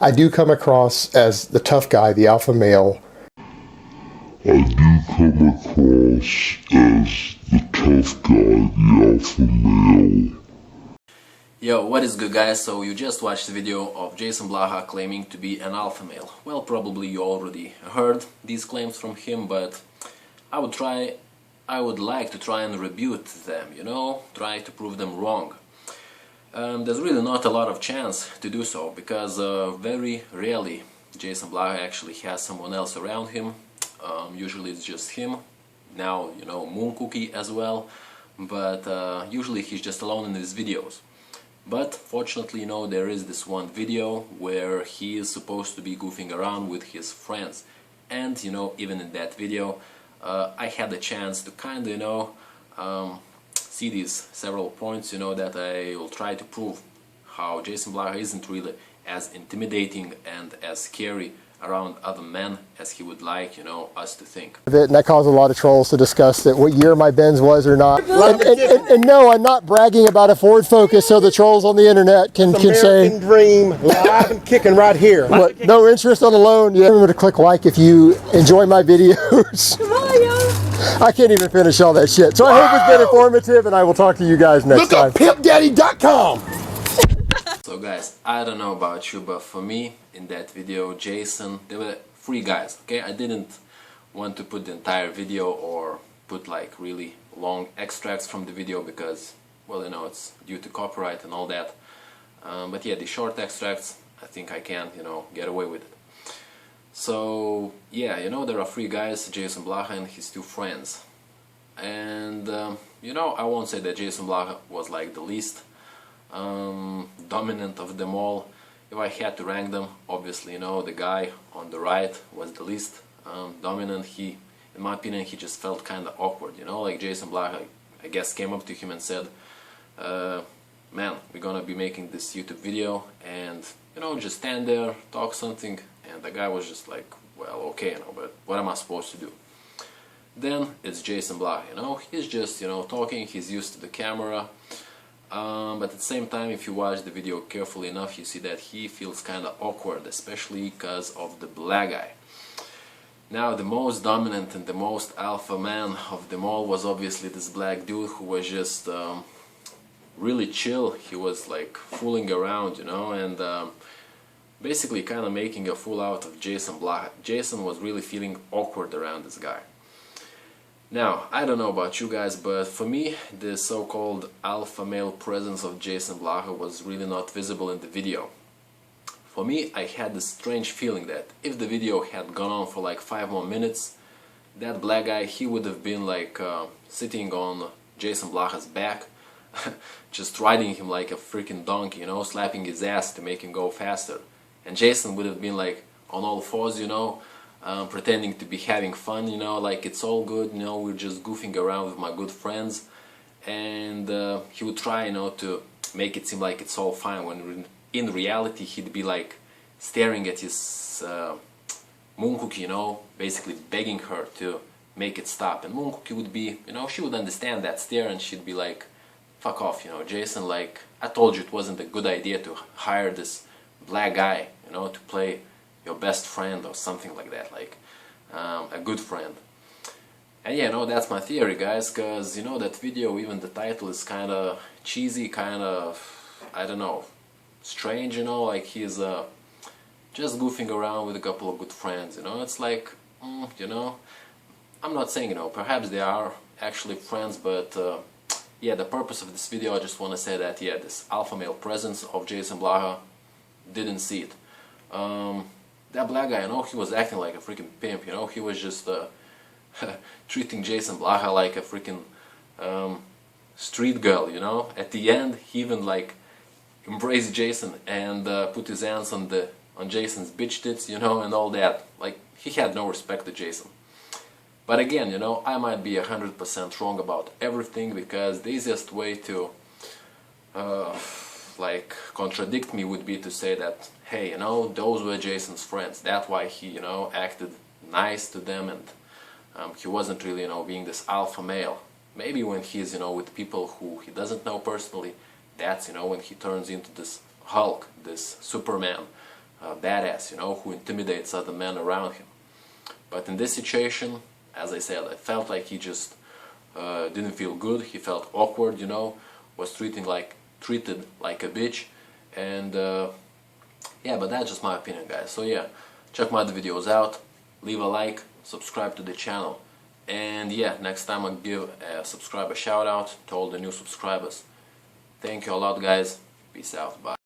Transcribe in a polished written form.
I do come across as the tough guy, the alpha male. I do come across as the tough guy, the alpha male. Yo, what is good guys? So you just watched the video of Jason Blaha claiming to be an alpha male. Well, probably you already heard these claims from him, but I would like to try and rebut them, you know, try to prove them wrong. There's really not a lot of chance to do so, because very rarely Jason Blaha actually has someone else around him. Usually it's just him. Now, you know, Moon Cookie as well, but usually he's just alone in his videos. But fortunately, you know, there is this one video where he is supposed to be goofing around with his friends, and you know, even in that video I had the chance to kind of, you know, see these several points, you know, that I will try to prove how Jason Blaha isn't really as intimidating and as scary around other men as he would like, you know, us to think. And that caused a lot of trolls to discuss that what year my Benz was or not. And no, I'm not bragging about a Ford Focus so the trolls on the internet can say American dream, live and kicking right here. What, no interest on a loan? Yeah. Remember to click like if you enjoy my videos. Come on, yo. I can't even finish all that shit. So I hope it's been informative, and I will talk to you guys next time. Look up pimpdaddy.com. So guys, I don't know about you, but for me, in that video, Jason, there were 3 guys, okay? I didn't want to put the entire video or put like really long extracts from the video because, well, you know, it's due to copyright and all that. But yeah, the short extracts, I think I can, you know, get away with it. So yeah, you know, there are 3 guys, Jason Blaha and his 2 friends. And you know, I won't say that Jason Blaha was like the least dominant of them all. If I had to rank them, obviously, you know, the guy on the right was the least dominant. He, in my opinion, he just felt kind of awkward, you know, like Jason Blaha, I guess, came up to him and said, man, we're gonna be making this YouTube video, and, you know, just stand there, talk something. And the guy was just like, well, okay, you know, but what am I supposed to do? Then it's Jason Blaha, you know, he's just, you know, talking, he's used to the camera. But at the same time, if you watch the video carefully enough, you see that he feels kind of awkward, especially because of the black guy. Now, the most dominant and the most alpha man of them all was obviously this black dude who was just really chill. He was like fooling around, you know, and basically kind of making a fool out of Jason Blaha. Jason was really feeling awkward around this guy. Now, I don't know about you guys, but for me, the so-called alpha male presence of Jason Blaha was really not visible in the video. For me, I had this strange feeling that if the video had gone on for like 5 more minutes, that black guy, he would have been like sitting on Jason Blaha's back, just riding him like a freaking donkey, you know, slapping his ass to make him go faster. And Jason would have been like on all fours, you know, pretending to be having fun, you know, like it's all good, you know, we're just goofing around with my good friends. And he would try, you know, to make it seem like it's all fine, when in reality he'd be like staring at his Moon Cookie, you know, basically begging her to make it stop. And Moon Cookie would be, you know, she would understand that stare, and she'd be like, fuck off, you know, Jason, like, I told you it wasn't a good idea to hire this black guy, you know, to play your best friend or something like that, like a good friend. And yeah, no, that's my theory, guys, because, you know, that video, even the title is kind of cheesy, kind of, I don't know, strange, you know, like he's just goofing around with a couple of good friends, you know. It's like, you know, I'm not saying, you know, perhaps they are actually friends, but yeah, the purpose of this video, I just want to say that, yeah, this alpha male presence of Jason Blaha, didn't see it. That black guy, you know, he was acting like a freaking pimp, you know, he was just treating Jason Blaha like a freaking street girl, you know. At the end, he even like embraced Jason and put his hands on Jason's bitch tits, you know, and all that. Like, he had no respect to Jason. But again, you know, I might be 100% wrong about everything, because the easiest way to like contradict me would be to say that, hey, you know, those were Jason's friends, that's why he, you know, acted nice to them, and he wasn't really, you know, being this alpha male. Maybe when he's, you know, with people who he doesn't know personally, that's, you know, when he turns into this Hulk, this Superman, badass, you know, who intimidates other men around him. But in this situation, as I said, I felt like he just didn't feel good. He felt awkward, you know, was treated like a bitch, and yeah, but that's just my opinion, guys. So yeah, check my other videos out, leave a like, subscribe to the channel, and yeah, next time I'll give a subscriber shout out to all the new subscribers. Thank you a lot, guys. Peace out. Bye.